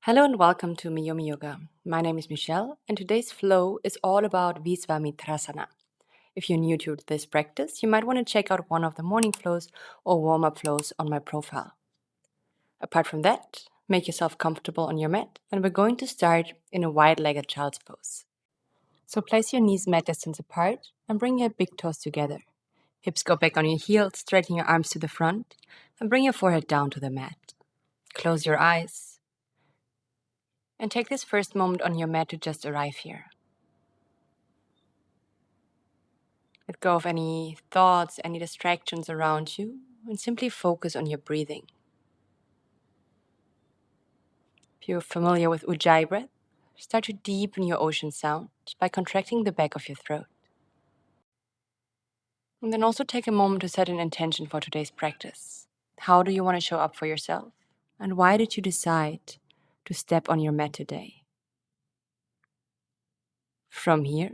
Hello and welcome to Mejomi Yoga. My name is Michelle, and today's flow is all about Visvamitrasana. If you're new to this practice, you might want to check out one of the morning flows or warm up flows on my profile. Apart from that, make yourself comfortable on your mat, and we're going to start in a wide legged child's pose. So place your knees mat distance apart and bring your big toes together. Hips go back on your heels, straighten your arms to the front, and bring your forehead down to the mat. Close your eyes. And take this first moment on your mat to just arrive here. Let go of any thoughts, any distractions around you, and simply focus on your breathing. If you're familiar with Ujjayi breath, start to deepen your ocean sound by contracting the back of your throat. And then also take a moment to set an intention for today's practice. How do you want to show up for yourself? And why did you decide to step on your mat today? From here,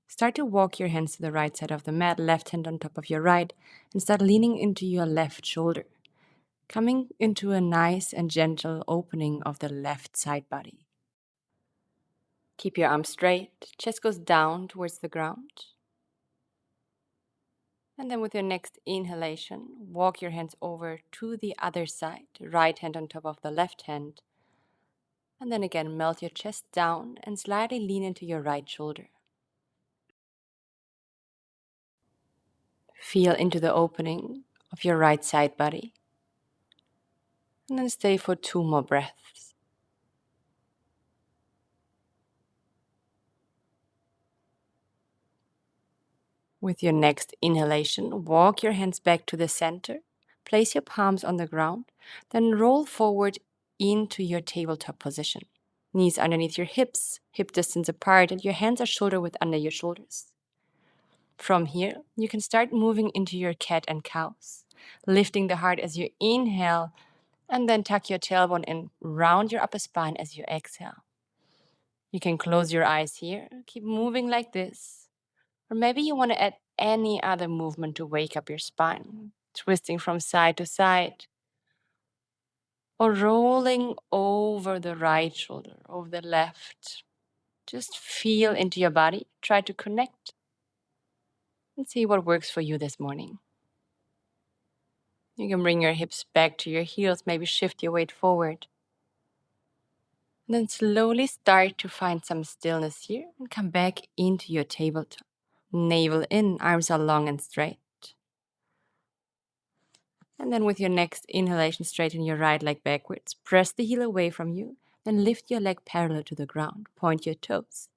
start to walk your hands to the right side of the mat, left hand on top of your right, and start leaning into your left shoulder, coming into a nice and gentle opening of the left side body. Keep your arms straight, chest goes down towards the ground. And then with your next inhalation, walk your hands over to the other side, right hand on top of the left hand. And then again, melt your chest down and slightly lean into your right shoulder. Feel into the opening of your right side body. And then stay for 2 more breaths. With your next inhalation, walk your hands back to the center. Place your palms on the ground. Then roll forward into your tabletop position. Knees underneath your hips, hip distance apart, and your hands are shoulder width under your shoulders. From here, you can start moving into your cat and cows, lifting the heart as you inhale, and then tuck your tailbone in, round your upper spine as you exhale. You can close your eyes here, keep moving like this. Or maybe you want to add any other movement to wake up your spine, twisting from side to side, or rolling over the right shoulder, over the left. Just feel into your body, try to connect, and see what works for you this morning. You can bring your hips back to your heels, maybe shift your weight forward. And then slowly start to find some stillness here and come back into your tabletop. Navel in, arms are long and straight. And then with your next inhalation, straighten your right leg backwards. Press the heel away from you. Then lift your leg parallel to the ground. Point your toes.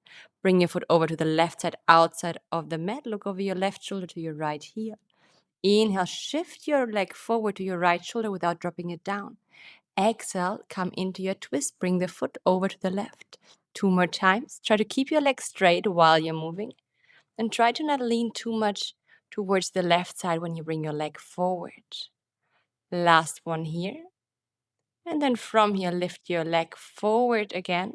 Bring your foot over to the left side, outside of the mat. Look over your left shoulder to your right heel. Inhale, shift your leg forward to your right shoulder without dropping it down. Exhale, come into your twist. Bring the foot over to the left. 2 more times. Try to keep your leg straight while you're moving. And try to not lean too much towards the left side when you bring your leg forward. Last one here. And then from here, lift your leg forward again.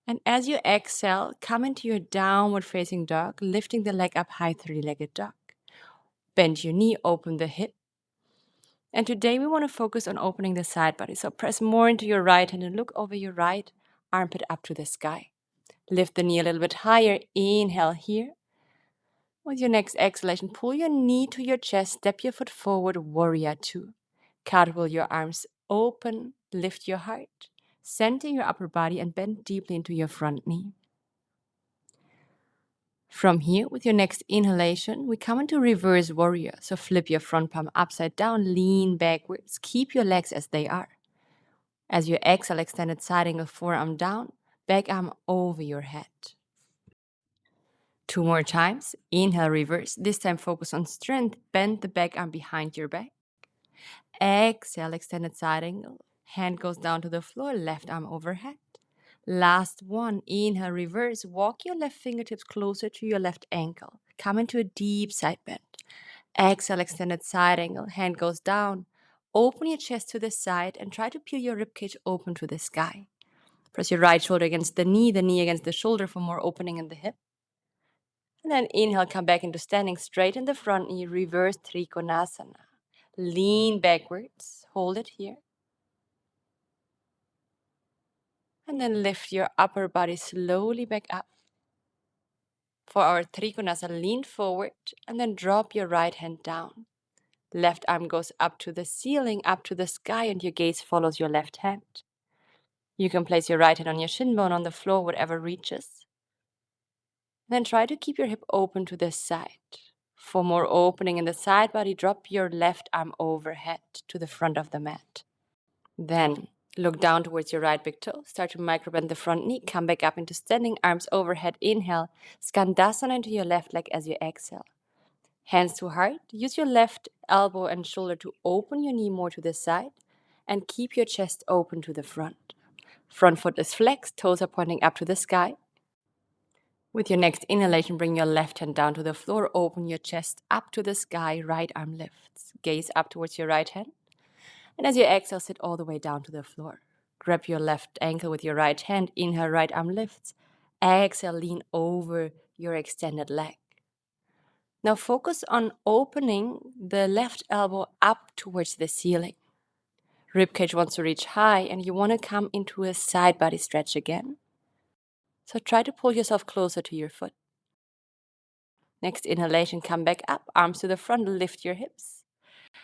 And as you exhale, come into your downward facing dog, lifting the leg up high, 3-legged dog. Bend your knee, open the hip. And today we want to focus on opening the side body. So press more into your right hand and look over your right armpit up to the sky. Lift the knee a little bit higher. Inhale here. With your next exhalation, pull your knee to your chest, step your foot forward, warrior 2. Cartwheel your arms open, lift your heart, center your upper body, and bend deeply into your front knee. From here, with your next inhalation, we come into reverse warrior. So flip your front palm upside down, lean backwards, keep your legs as they are. As you exhale, extended side angle, forearm down, back arm over your head. 2 more times. Inhale, reverse. This time focus on strength. Bend the back arm behind your back. Exhale, extended side angle. Hand goes down to the floor, left arm overhead. Last one. Inhale, reverse. Walk your left fingertips closer to your left ankle. Come into a deep side bend. Exhale, extended side angle. Hand goes down. Open your chest to the side and try to peel your ribcage open to the sky. Press your right shoulder against the knee against the shoulder for more opening in the hip. And then inhale, come back into standing straight in the front knee, reverse Trikonasana. Lean backwards, hold it here. And then lift your upper body slowly back up. For our Trikonasa, lean forward and then drop your right hand down. Left arm goes up to the ceiling, up to the sky, and your gaze follows your left hand. You can place your right hand on your shin bone on the floor, whatever reaches. Then try to keep your hip open to this side. For more opening in the side body, drop your left arm overhead to the front of the mat. Then look down towards your right big toe. Start to microbend the front knee. Come back up into standing, arms overhead. Inhale. Skandasana into your left leg as you exhale. Hands to heart. Use your left elbow and shoulder to open your knee more to the side and keep your chest open to the front. Front foot is flexed, toes are pointing up to the sky. With your next inhalation, bring your left hand down to the floor, open your chest up to the sky, right arm lifts. Gaze up towards your right hand. And as you exhale, sit all the way down to the floor. Grab your left ankle with your right hand, inhale, right arm lifts. Exhale, lean over your extended leg. Now focus on opening the left elbow up towards the ceiling. Ribcage wants to reach high and you want to come into a side body stretch again. So try to pull yourself closer to your foot. Next inhalation, come back up, arms to the front, lift your hips.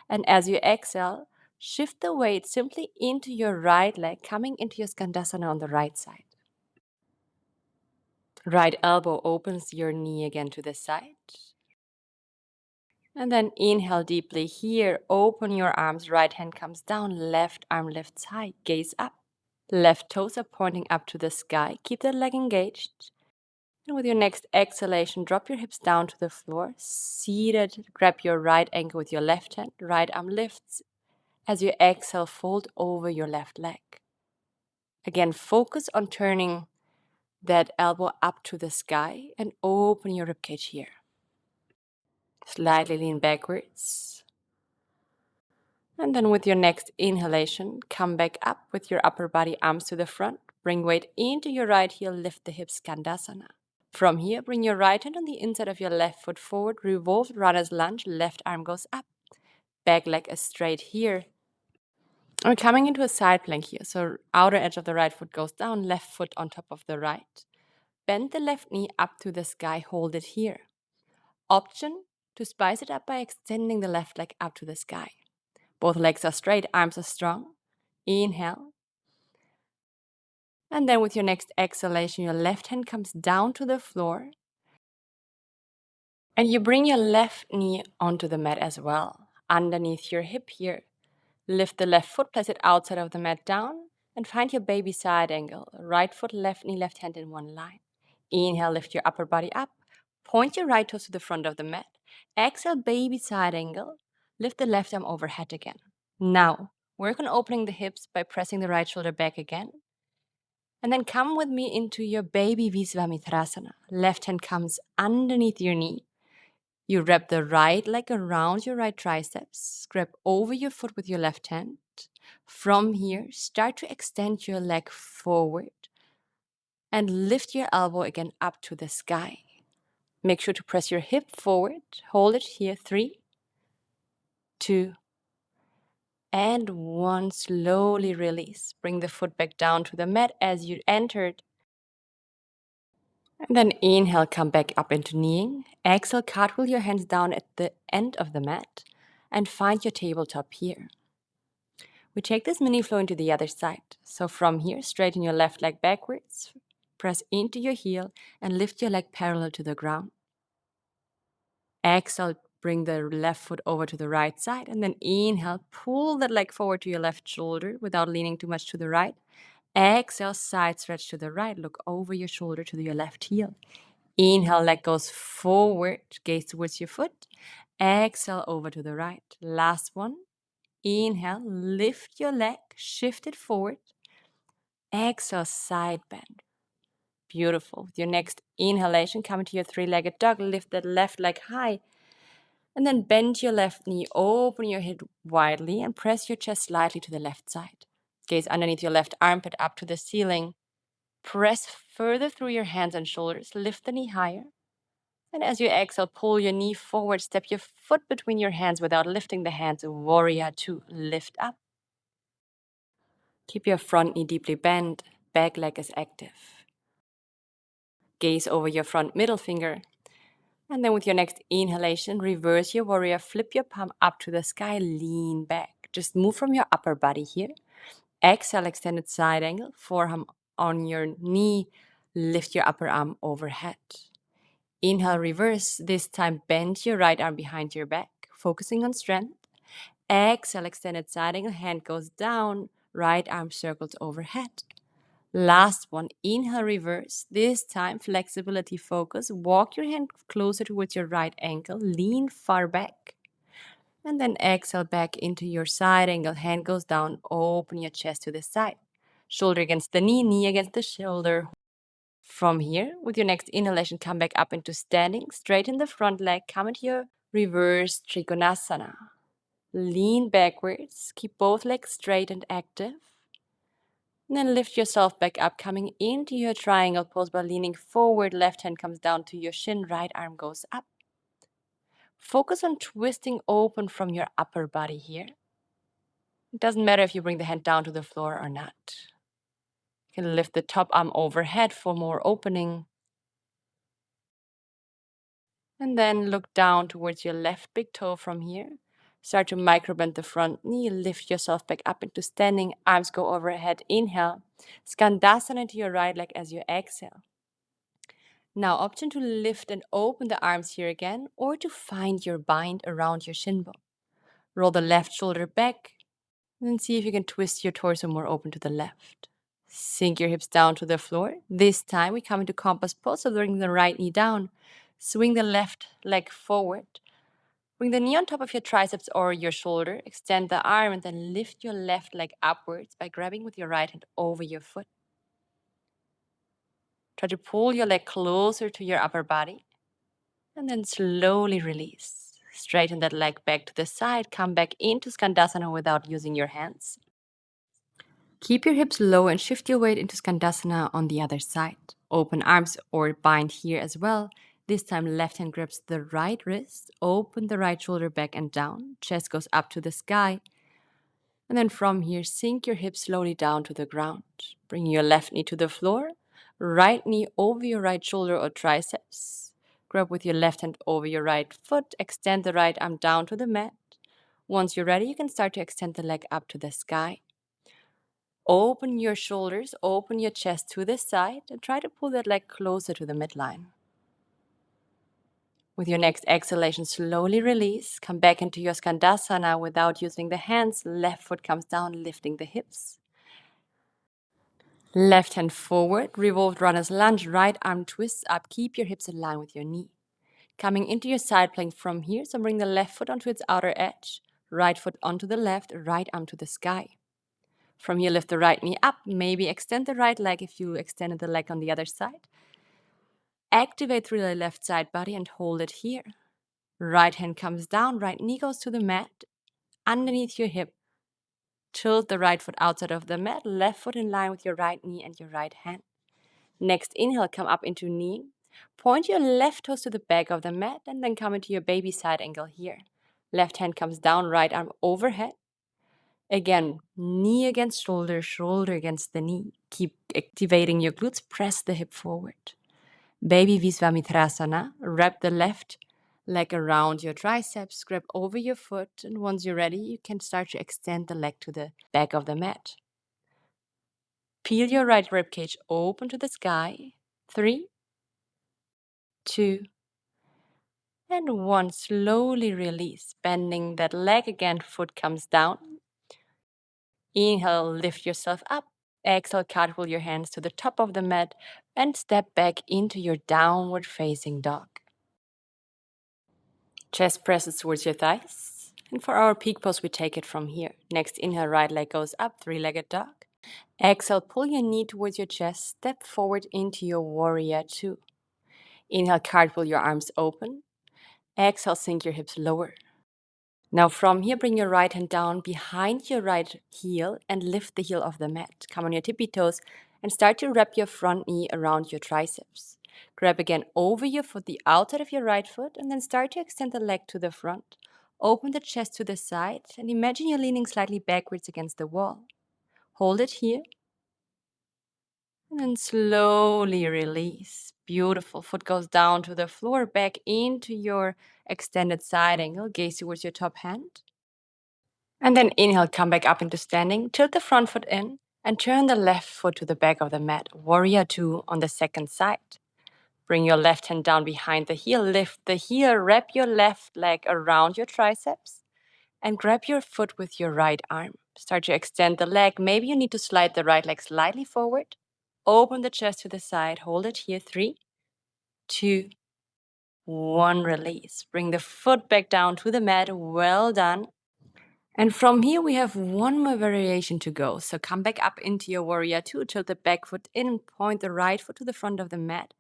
And as you exhale, shift the weight simply into your right leg, coming into your Skandasana on the right side. Right elbow opens your knee again to the side. And then inhale deeply here, open your arms, right hand comes down, left arm lifts high, gaze up. Left toes are pointing up to the sky, keep the leg engaged. And with your next exhalation, drop your hips down to the floor. Seated, grab your right ankle with your left hand, right arm lifts. As you exhale, fold over your left leg. Again, focus on turning that elbow up to the sky and open your ribcage here. Slightly lean backwards. And then with your next inhalation, come back up with your upper body, arms to the front. Bring weight into your right heel, lift the hips, Skandasana. From here, bring your right hand on the inside of your left foot forward, revolved runner's lunge, left arm goes up. Back leg is straight here. We're coming into a side plank here, so outer edge of the right foot goes down, left foot on top of the right. Bend the left knee up to the sky, hold it here. Option to spice it up by extending the left leg up to the sky. Both legs are straight, arms are strong. Inhale. And then with your next exhalation, your left hand comes down to the floor. And you bring your left knee onto the mat as well, underneath your hip here. Lift the left foot, place it outside of the mat down, and find your baby side angle. Right foot, left knee, left hand in one line. Inhale, lift your upper body up. Point your right toes to the front of the mat. Exhale, baby side angle. Lift the left arm overhead again. Now, work on opening the hips by pressing the right shoulder back again. And then come with me into your baby Visvamitrasana. Left hand comes underneath your knee. You wrap the right leg around your right triceps, grab over your foot with your left hand. From here, start to extend your leg forward and lift your elbow again up to the sky. Make sure to press your hip forward. Hold it here. 3, 2, and 1. Slowly release. Bring the foot back down to the mat as you entered. And then inhale, come back up into kneeing. Exhale, cartwheel your hands down at the end of the mat and find your tabletop here. We take this mini flow into the other side. So from here, straighten your left leg backwards, press into your heel and lift your leg parallel to the ground. Exhale, bring the left foot over to the right side and then inhale, pull that leg forward to your left shoulder without leaning too much to the right. Exhale, side stretch to the right, look over your shoulder to your left heel. Inhale, leg goes forward, gaze towards your foot. Exhale, over to the right. Last one. Inhale, lift your leg, shift it forward. Exhale, side bend. Beautiful. With your next inhalation, come into your three-legged dog. Lift that left leg high. And then bend your left knee, open your head widely, and press your chest slightly to the left side. Gaze underneath your left armpit up to the ceiling. Press further through your hands and shoulders. Lift the knee higher. And as you exhale, pull your knee forward. Step your foot between your hands without lifting the hands. Warrior 2. Lift up. Keep your front knee deeply bent. back leg is active. Gaze over your front middle finger. And then with your next inhalation, reverse your warrior, flip your palm up to the sky, lean back. Just move from your upper body here. Exhale, extended side angle, forearm on your knee, lift your upper arm overhead. Inhale, reverse. This time, bend your right arm behind your back, focusing on strength. Exhale, extended side angle, hand goes down, right arm circles overhead. Last one, inhale, reverse. This time, flexibility focus. Walk your hand closer towards your right ankle, lean far back. And then exhale back into your side angle, hand goes down, open your chest to the side. Shoulder against the knee, knee against the shoulder. From here, with your next inhalation, come back up into standing, straighten the front leg, come into your reverse Trikonasana. Lean backwards, keep both legs straight and active. And then lift yourself back up, coming into your triangle pose by leaning forward. Left hand comes down to your shin, right arm goes up. Focus on twisting open from your upper body here. It doesn't matter if you bring the hand down to the floor or not. You can lift the top arm overhead for more opening. And then look down towards your left big toe from here. Start to microbend the front knee. Lift yourself back up into standing. Arms go overhead. Inhale. Skandasana to your right leg as you exhale. Now, option to lift and open the arms here again, or to find your bind around your shin bone. Roll the left shoulder back, and then see if you can twist your torso more open to the left. Sink your hips down to the floor. This time we come into compass pose, so bring the right knee down. Swing the left leg forward. Bring the knee on top of your triceps or your shoulder. Extend the arm and then lift your left leg upwards by grabbing with your right hand over your foot. Try to pull your leg closer to your upper body. And then slowly release. Straighten that leg back to the side. Come back into Skandasana without using your hands. Keep your hips low and shift your weight into Skandasana on the other side. Open arms or bind here as well. This time left hand grabs the right wrist. Open the right shoulder back and down. Chest goes up to the sky. And then from here, sink your hips slowly down to the ground. Bring your left knee to the floor. Right knee over your right shoulder or triceps. Grab with your left hand over your right foot. Extend the right arm down to the mat. Once you're ready, you can start to extend the leg up to the sky. Open your shoulders, open your chest to the side, and try to pull that leg closer to the midline. With your next exhalation, slowly release. Come back into your Skandasana without using the hands. Left foot comes down, lifting the hips. Left hand forward, revolved runner's lunge, right arm twists up. Keep your hips in line with your knee. Coming into your side plank from here, so bring the left foot onto its outer edge, right foot onto the left, right arm to the sky. From here, lift the right knee up. Maybe extend the right leg if you extended the leg on the other side. Activate through the left side body and hold it here. Right hand comes down, right knee goes to the mat. Underneath your hip, tilt the right foot outside of the mat, left foot in line with your right knee and your right hand. Next inhale, come up into knee. Point your left toes to the back of the mat and then come into your baby side angle here. Left hand comes down, right arm overhead. Again, knee against shoulder, shoulder against the knee. Keep activating your glutes, press the hip forward. Baby Visvamitrasana, wrap the left leg around your triceps, grab over your foot, and once you're ready, you can start to extend the leg to the back of the mat. Peel your right ribcage open to the sky. 3, 2, and 1. Slowly release, bending that leg again, foot comes down. Inhale, lift yourself up. Exhale, cartwheel your hands to the top of the mat and step back into your downward facing dog. Chest presses towards your thighs. And for our peak pose, we take it from here. Next inhale, right leg goes up, three-legged dog. Exhale, pull your knee towards your chest. Step forward into your warrior 2. Inhale, cartwheel your arms open. Exhale, sink your hips lower. Now from here, bring your right hand down behind your right heel and lift the heel of the mat. Come on your tippy toes and start to wrap your front knee around your triceps. Grab again over your foot, the outside of your right foot, and then start to extend the leg to the front. Open the chest to the side and imagine you're leaning slightly backwards against the wall. Hold it here. And slowly release. Beautiful. Foot goes down to the floor, back into your extended side angle. Gaze towards your top hand. And then inhale, come back up into standing. Tilt the front foot in and turn the left foot to the back of the mat. Warrior two on the second side. Bring your left hand down behind the heel. Lift the heel. Wrap your left leg around your triceps. And grab your foot with your right arm. Start to extend the leg. Maybe you need to slide the right leg slightly forward. Open the chest to the side. Hold it here. 3, 2, 1. Release. Bring the foot back down to the mat. Well done. And from here, we have one more variation to go. So come back up into your warrior two. Tilt the back foot in. Point the right foot to the front of the mat.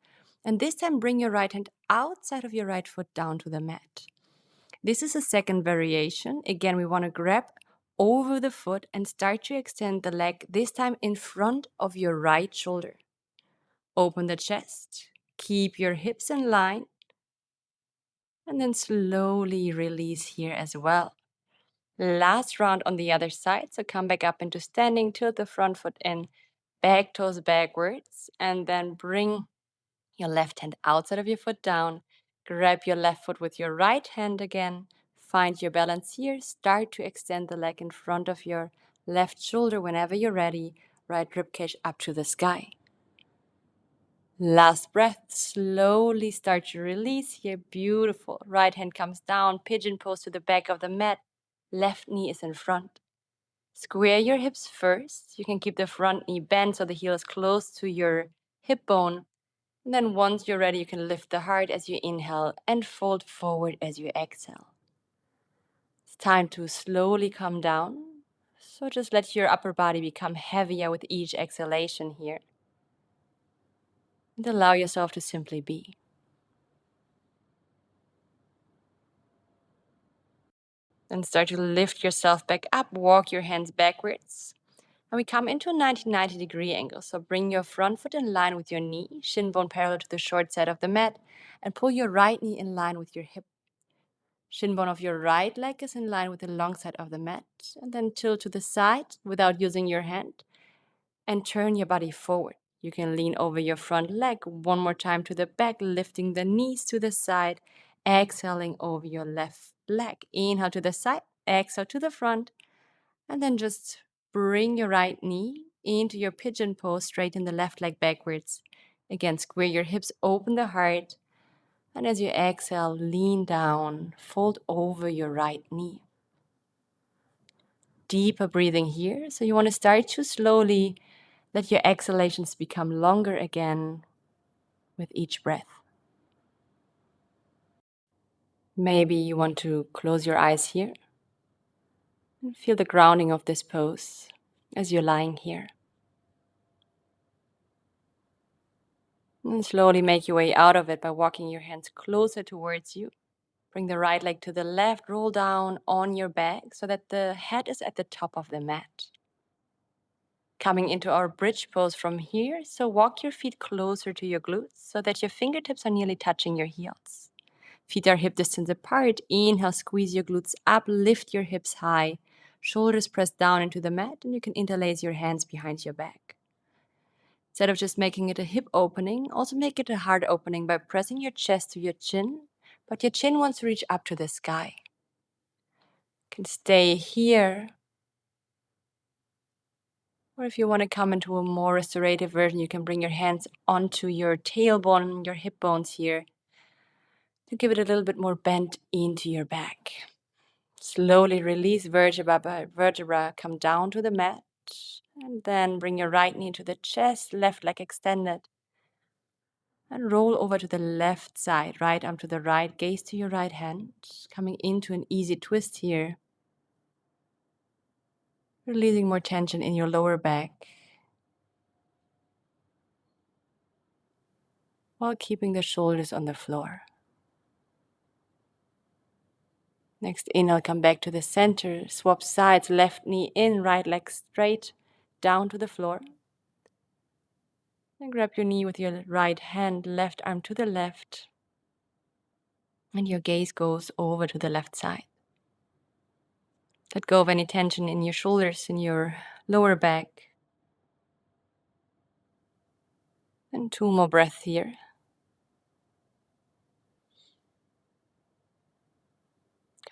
And this time, bring your right hand outside of your right foot down to the mat. This is a second variation. Again, we want to grab over the foot and start to extend the leg, this time in front of your right shoulder. Open the chest, keep your hips in line, and then slowly release here as well. Last round on the other side, so come back up into standing, tilt the front foot in, back toes backwards, and then bring your left hand outside of your foot down. Grab your left foot with your right hand again. Find your balance here. Start to extend the leg in front of your left shoulder whenever you're ready. Right ribcage up to the sky. Last breath. Slowly start to release here. Beautiful. Right hand comes down. Pigeon pose to the back of the mat. Left knee is in front. Square your hips first. You can keep the front knee bent so the heel is close to your hip bone. And then once you're ready, you can lift the heart as you inhale and fold forward as you exhale. It's time to slowly come down. So just let your upper body become heavier with each exhalation here. And allow yourself to simply be. Then start to lift yourself back up. Walk your hands backwards. And we come into a 90-degree angle. So bring your front foot in line with your knee, shin bone parallel to the short side of the mat, and pull your right knee in line with your hip. Shin bone of your right leg is in line with the long side of the mat. And then tilt to the side without using your hand. And turn your body forward. You can lean over your front leg one more time to the back, lifting the knees to the side. Exhaling over your left leg. Inhale to the side, exhale to the front. And then just bring your right knee into your pigeon pose, straighten the left leg backwards. Again, square your hips, open the heart. And as you exhale, lean down, fold over your right knee. Deeper breathing here. So you want to start to slowly let your exhalations become longer again with each breath. Maybe you want to close your eyes here and feel the grounding of this pose as you're lying here. And slowly make your way out of it by walking your hands closer towards you. Bring the right leg to the left, roll down on your back so that the head is at the top of the mat. Coming into our bridge pose from here, so walk your feet closer to your glutes so that your fingertips are nearly touching your heels. Feet are hip distance apart. Inhale, squeeze your glutes up, lift your hips high. Shoulders press down into the mat, and you can interlace your hands behind your back. Instead of just making it a hip opening, also make it a heart opening by pressing your chest to your chin, but your chin wants to reach up to the sky. You can stay here. Or if you want to come into a more restorative version, you can bring your hands onto your tailbone, your hip bones here, to give it a little bit more bend into your back. Slowly release vertebra by vertebra, come down to the mat, and then bring your right knee to the chest, left leg extended, and roll over to the left side, right arm to the right, gaze to your right hand, coming into an easy twist here, releasing more tension in your lower back, while keeping the shoulders on the floor. Next inhale, come back to the center, swap sides, left knee in, right leg straight, down to the floor. And grab your knee with your right hand, left arm to the left. And your gaze goes over to the left side. Let go of any tension in your shoulders, in your lower back. And 2 more breaths here.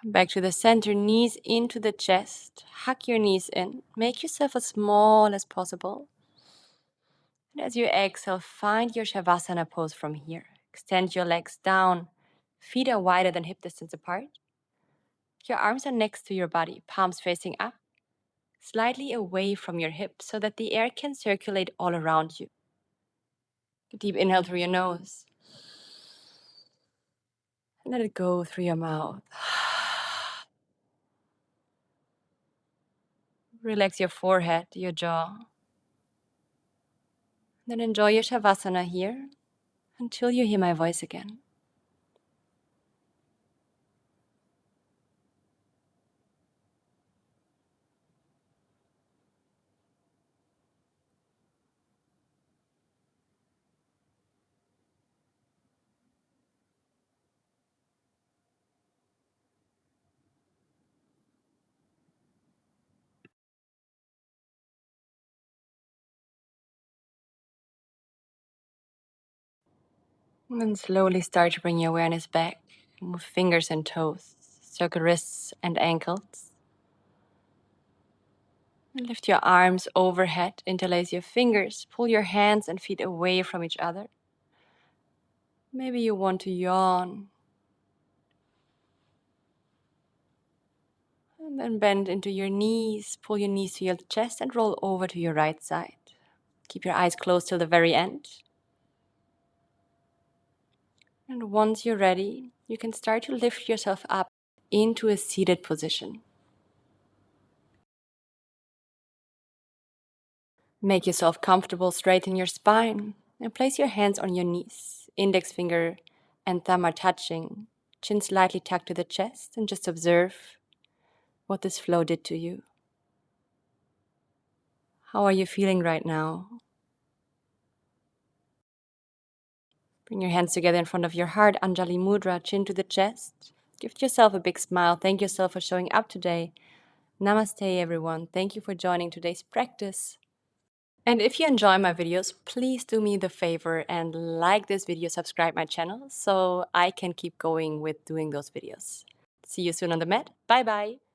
Come back to the center, knees into the chest. Hug your knees in. Make yourself as small as possible. And as you exhale, find your Shavasana pose from here. Extend your legs down. Feet are wider than hip distance apart. Your arms are next to your body, palms facing up, slightly away from your hips so that the air can circulate all around you. A deep inhale through your nose. And let it go through your mouth. Relax your forehead, your jaw. Then enjoy your Shavasana here until you hear my voice again. And then slowly start to bring your awareness back. Move fingers and toes. Circle wrists and ankles. And lift your arms overhead. Interlace your fingers. Pull your hands and feet away from each other. Maybe you want to yawn. And then bend into your knees. Pull your knees to your chest and roll over to your right side. Keep your eyes closed till the very end. And once you're ready, you can start to lift yourself up into a seated position. Make yourself comfortable, straighten your spine, and place your hands on your knees. Index finger and thumb are touching, chin slightly tucked to the chest, and just observe what this flow did to you. How are you feeling right now? Bring your hands together in front of your heart, Anjali Mudra, chin to the chest. Give yourself a big smile. Thank yourself for showing up today. Namaste, everyone. Thank you for joining today's practice. And if you enjoy my videos, please do me the favor and like this video, subscribe my channel so I can keep going with doing those videos. See you soon on the mat. Bye bye.